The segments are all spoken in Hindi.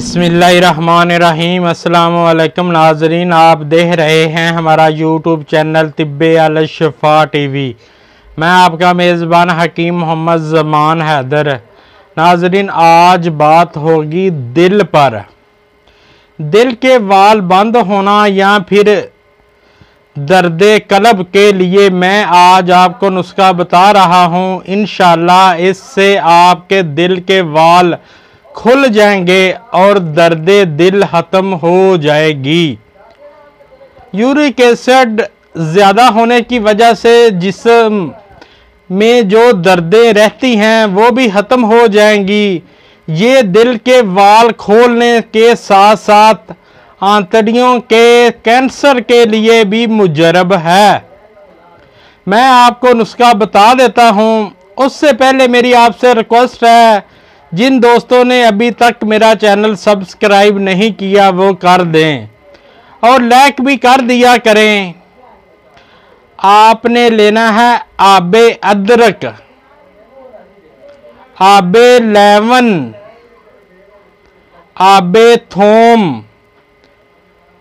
बिस्मिल्लाहिर्रहमानिर्रहीम। अस्सलाम वालेकुम नाजरीन, आप देख रहे हैं हमारा यूट्यूब चैनल तिब्बे अल शिफा टीवी। मैं आपका मेज़बान हकीम मोहम्मद ज़मान हैदर। नाजरीन, आज बात होगी दिल पर। दिल के वाल बंद होना या फिर दर्द कल्ब के लिए मैं आज आपको नुस्खा बता रहा हूँ। इंशाअल्लाह इससे आपके दिल के वाल खुल जाएंगे और दर्द दिल खत्म हो जाएगी। यूरिक एसिड ज़्यादा होने की वजह से जिस्म में जो दर्दें रहती हैं वो भी ख़त्म हो जाएंगी। ये दिल के वाल खोलने के साथ साथ आंतड़ियों के कैंसर के लिए भी मुजरब है। मैं आपको नुस्खा बता देता हूँ। उससे पहले मेरी आपसे रिक्वेस्ट है, जिन दोस्तों ने अभी तक मेरा चैनल सब्सक्राइब नहीं किया वो कर दें और लाइक भी कर दिया करें। आपने लेना है आबे अदरक, आबे लेमन, आबे थोम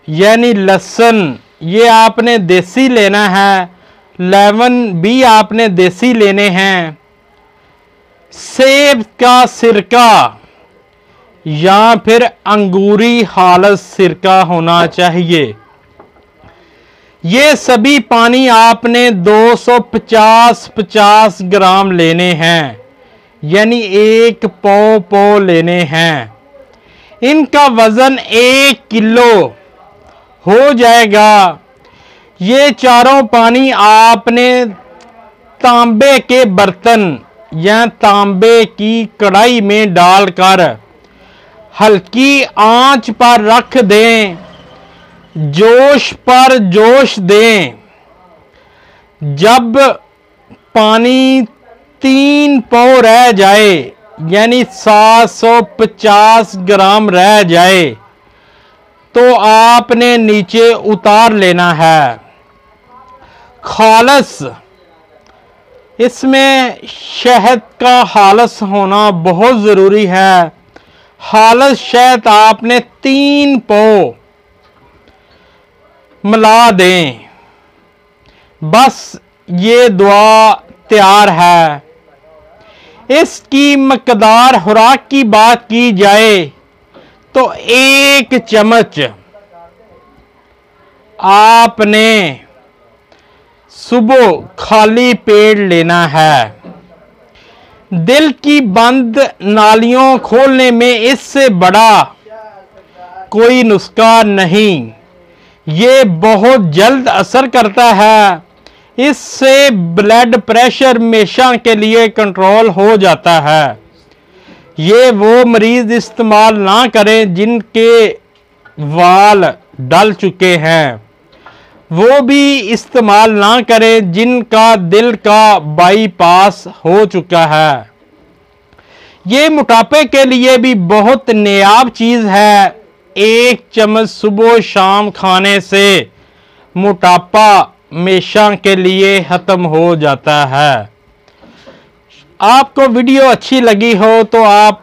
यानी लहसुन, ये आपने देसी लेना है। लेमन भी आपने देसी लेने हैं। सेब का सिरका या फिर अंगूरी खालिस सिरका होना चाहिए। ये सभी पानी आपने 250 ग्राम लेने हैं, यानी 1 पौ लेने हैं। इनका वजन 1 किलो हो जाएगा। ये चारों पानी आपने तांबे के बर्तन या तांबे की कढ़ाई में डालकर हल्की आंच पर रख दें। जोश पर जोश दें। जब पानी 3 पौ रह जाए यानी 750 ग्राम रह जाए तो आपने नीचे उतार लेना है। खालिस, इसमें शहद का खालिस होना बहुत ज़रूरी है। खालिस शहद आपने 3 पौ मिला दें। बस ये दुआ तैयार है। इसकी मकदार खुराक की बात की जाए तो 1 चम्मच आपने सुबह खाली पेट लेना है। दिल की बंद नालियों खोलने में इससे बड़ा कोई नुस्खा नहीं। ये बहुत जल्द असर करता है। इससे ब्लड प्रेशर हमेशा के लिए कंट्रोल हो जाता है। ये वो मरीज इस्तेमाल ना करें जिनके वाल डल चुके हैं। वो भी इस्तेमाल ना करें जिनका दिल का बाईपास हो चुका है। ये मोटापे के लिए भी बहुत नायाब चीज़ है। 1 चम्मच सुबह शाम खाने से मोटापा हमेशा के लिए ख़त्म हो जाता है। आपको वीडियो अच्छी लगी हो तो आप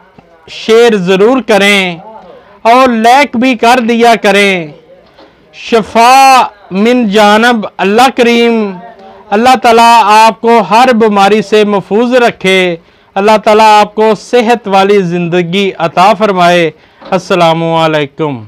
शेयर ज़रूर करें और लाइक भी कर दिया करें। शफा मिन जानब अल्लाह करीम। अल्लाह ताला आपको हर बीमारी से महफूज रखे। अल्लाह ताला आपको सेहत वाली ज़िंदगी अता फरमाए। अस्सलामु अलैकुम।